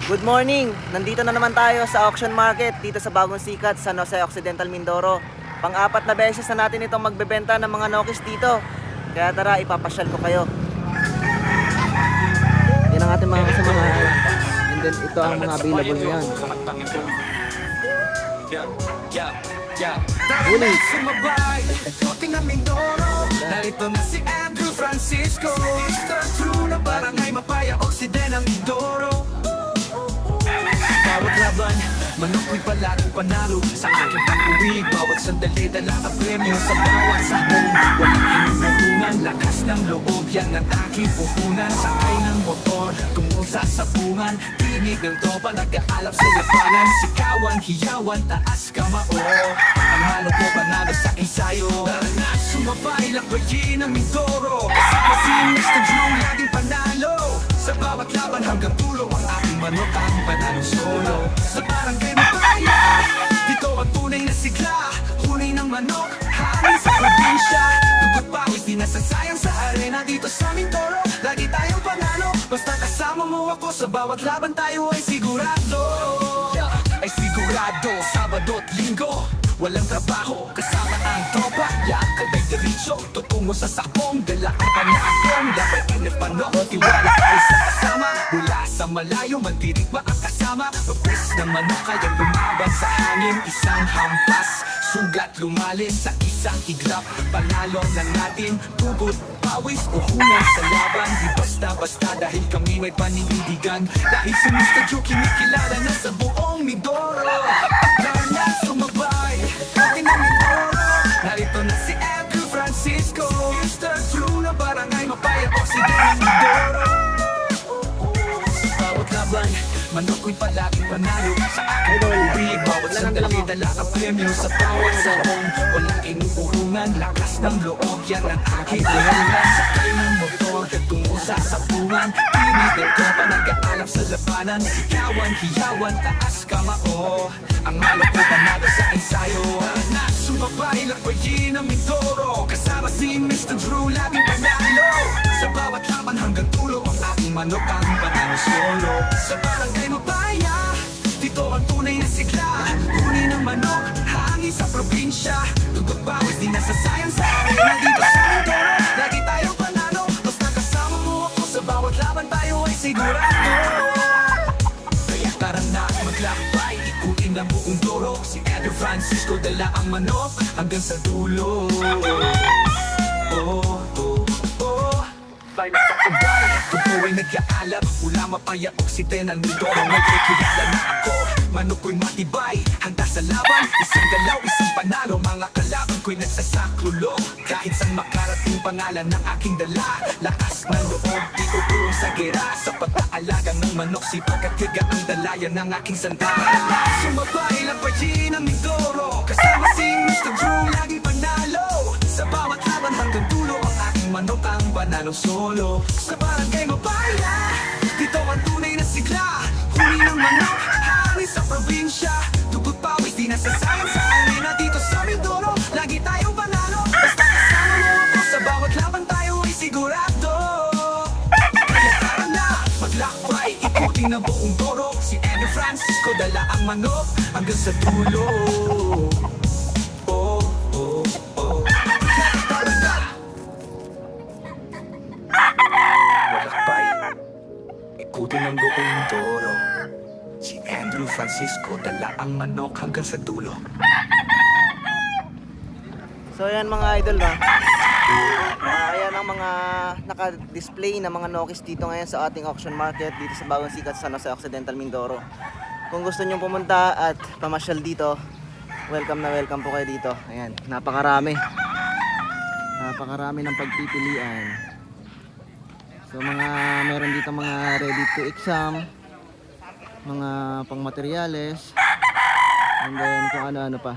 Good morning! Nandito na naman tayo sa auction market dito sa Bagong Sikat, San Jose Occidental, Mindoro. Pang-apat na beses na natin itong magbebenta ng mga Nokis dito. Kaya tara, ipapasyal ko kayo. Yan ang ating mga kasamahan. And then ito ang mga available ngayon. Ulit! Narito na si Andrew Francisco, Mr. True na barangay Mapaya Occidental Mindoro. Bawat laban, manukoy palaging panalo. Sa aking pag-uwi, bawat sandali dala ang premyo. Sa bawat sabong, walang hinuhungan. Lakas ng loob, yan ang aking puhunan. Sakay ng motor, kumusa sa bungan. Tinig ng tropa, nag-aalap sa labanan. Sikawan, hiyawan, taas kamao. Ang halo ko panalo sa ensayo. Na sumabay, lakbayin ang Mindoro. Kasama si Mr. Drew, laging panalo. Sa bawat laban hanggang tulo, ang aking manok ang panalo solo. Sa barangay Mapaya, dito ang tunay na sigla. Hunay ng manok, hangin sa probinsya. Dugot pawis, di nasasayang sa arena. Dito sa Mindoro, lagi tayong panalo. Basta kasama mo ako, sa bawat laban tayo ay sigurado. Ay sigurado, Sabado at Linggo walang trabaho, kasama ang tropa. Yakal ay diretso, tutungo sa sakong. Dala ang panakong, dapat inipano. Tiwala tayo sa kasama, mula sa malayo. Mantinig ba ang kasama? Mapres ng manok kayang lumaban sa hangin. Isang hampas, sugat lumalis sa isang iglap. Panalo na natin, tugot, pawis o hunan sa laban. Di basta-basta dahil kami may paninindigan. Dahil si Mr. Joe kinikilala na sa buong Mindoro. Narana sumabay, akin ang Mindoro. Narito na si Andrew Francisco, Mr. True na barangay Mapaya Occidental Mindoro. Sa bawat laban, manok ko'y palaging panalo. Sa aking pag-uwi, bawat sandali dala ang premyo. Sa bawat sabong, walang inuurungan. Lakas ng loob, yan ang aking puhunan. Sakay ng motor, tungo sa sapungan. Tinig ng tropa, nag-aalap sa labanan. Sikawan, hiyawan, taas kamao. Ang halo ko panalo sa ensayo. Na sumabay, lakbayin ang Mindoro. Kasama si Mr. Drew, laging panalo. Sa bawat laban hanggang tulo, ang aking manok ang panalo solo. Sa barangay Mapaya, dito ang tunay na sigla. Kunin ng manok, hangin sa probinsya. Tugot bawis, di nasasayang sa arena. Dito sa Mindoro, lagi tayong panalo. Basta kasama mo ako, sa bawat laban tayo ay sigurado. Kaya tara na maglakbay, ikutin ang buong Doro. Si Andrew Francisco, dala ang manok hanggang sa dulo. By na sakabay, totoo ay nag-aalap. Mula Mapaya Occidental Mindoro, may kilala na ako. Manok ko'y matibay, handa sa laban. Isang galaw, isang panalo. Mga kalaban ko'y nagsasaklulo. Kahit saan makarating pangalan ng aking dala. Lakas ng loob, di uurong sa gera. Sa pag-aalaga ng manok, sipag at tiyaga ang dalayan ng aking sandala. Sumabay lang pa ang Mindoro. Kasama si Mr. Drew, lagi panalo. Sa bawat laban hanggang dulo, ang aking manok ang panalo solo. Sa barangay Mapaya, dito ang tunay na sigla. Huli ng manok, hangin sa probinsya. Dugot pawis, di nasasayang sa arena. Dito sa Mindoro, lagi tayong panalo. Basta kasama mo ako, sa bawat laban tayo ay sigurado. Kaya tara na, maglakbay, ikutin ang buong Doro. Si Andrew Francisco, dala ang manok hanggang sa dulo. Ikutin ang buong Mindoro. Si Andrew Francisco, dala ang manok hanggang sa dulo. So ayan mga idol na. Ayan ang mga naka-display na mga Nokis dito ngayon sa ating auction market dito sa Bagong Sikat, San Jose Occidental, Mindoro. Kung gusto nyo pumunta at pamasyal dito, welcome na welcome po kayo dito. Ayan, napakarami. Napakarami ng pagpipilian. So meron dito mga ready to exam, mga pang materyales, and then kung ano-ano pa.